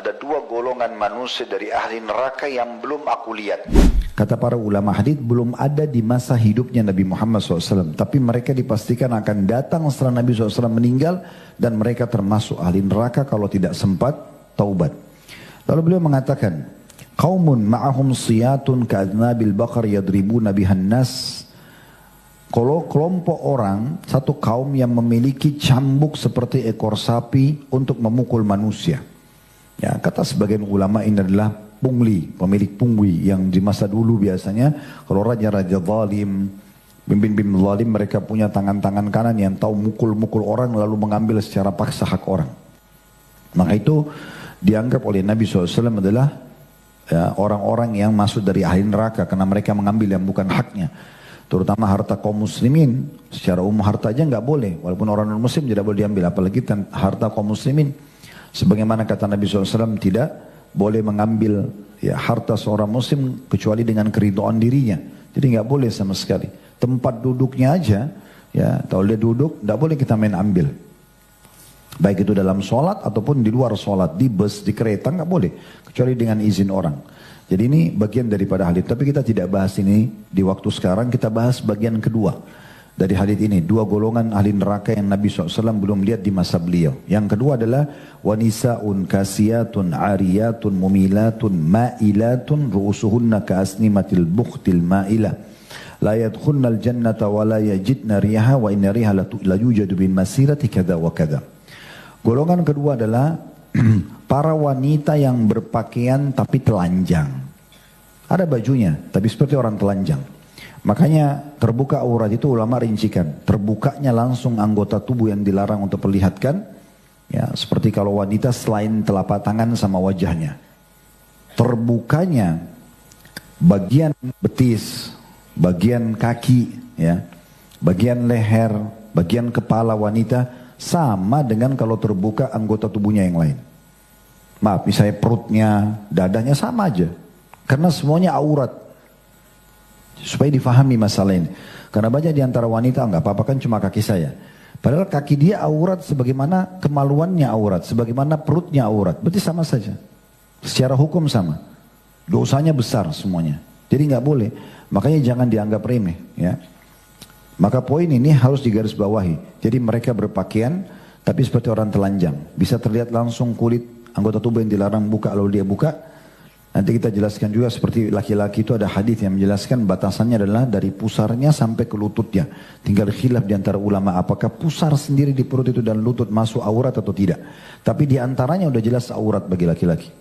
ada dua golongan manusia dari ahli neraka yang belum aku lihat. Kata para ulama hadis, belum ada di masa hidupnya Nabi Muhammad SAW. Tapi mereka dipastikan akan datang setelah Nabi SAW meninggal. Dan mereka termasuk ahli neraka kalau tidak sempat taubat. Lalu beliau mengatakan, Qaumun ma'ahum siyatun ka'adnabil baqar yadribuna bihan nas. Kalau kelompok orang, satu kaum yang memiliki cambuk seperti ekor sapi untuk memukul manusia. Ya, kata sebagian ulama ini adalah pungli, pemilik pungli yang di masa dulu biasanya kalau raja-raja zalim, pimpin-pimpin zalim, mereka punya tangan-tangan kanan yang tahu mukul-mukul orang lalu mengambil secara paksa hak orang. Maka itu dianggap oleh Nabi SAW adalah ya, orang-orang yang masuk dari ahli neraka karena mereka mengambil yang bukan haknya. Terutama harta kaum muslimin, secara umum harta aja nggak boleh, walaupun orang non muslim tidak boleh diambil, apalagi harta kaum muslimin. Sebagaimana kata Nabi SAW, tidak boleh mengambil ya, harta seorang muslim kecuali dengan keridhaan dirinya. Jadi nggak boleh sama sekali. Tempat duduknya aja, ya kalau dia duduk, nggak boleh kita main ambil. Baik itu dalam sholat ataupun di luar sholat, di bus, di kereta nggak boleh, kecuali dengan izin orang. Jadi ini bagian daripada hadits. Tapi kita tidak bahas ini di waktu sekarang. Kita bahas bagian kedua dari hadits ini. Dua golongan ahli neraka yang Nabi SAW belum lihat di masa beliau. Yang kedua adalah wanisaun kasiyatun ariyatun mumilatun ma'ilatun ru'usuhunna ka'asnimatil bukhtil ma'ilah. La yadkhunnal jannata wa la yajidna riha wa inna riha la yujadu bin masirati kada wa kada. Golongan kedua adalah para wanita yang berpakaian tapi telanjang. Ada bajunya tapi seperti orang telanjang. Makanya terbuka aurat itu ulama rincikan. Terbukanya langsung anggota tubuh yang dilarang untuk perlihatkan. Ya, seperti kalau wanita selain telapak tangan sama wajahnya. Terbukanya bagian betis, bagian kaki, ya, bagian leher, bagian kepala wanita sama dengan kalau terbuka anggota tubuhnya yang lain. Maaf, misalnya perutnya, dadanya sama aja. Karena semuanya aurat. Supaya difahami masalah ini. Karena banyak di antara wanita, enggak apa-apa kan cuma kaki saya. Padahal kaki dia aurat sebagaimana kemaluannya aurat. Sebagaimana perutnya aurat. Berarti sama saja. Secara hukum sama. Dosanya besar semuanya. Jadi enggak boleh. Makanya jangan dianggap remeh. Ya. Maka poin ini harus digarisbawahi. Jadi mereka berpakaian tapi seperti orang telanjang. Bisa terlihat langsung kulit anggota tubuh yang dilarang buka lalu dia buka. Nanti kita jelaskan juga seperti laki-laki itu ada hadis yang menjelaskan batasannya adalah dari pusarnya sampai ke lututnya. Tinggal khilaf di antara ulama apakah pusar sendiri di perut itu dan lutut masuk aurat atau tidak. Tapi di antaranya udah jelas aurat bagi laki-laki.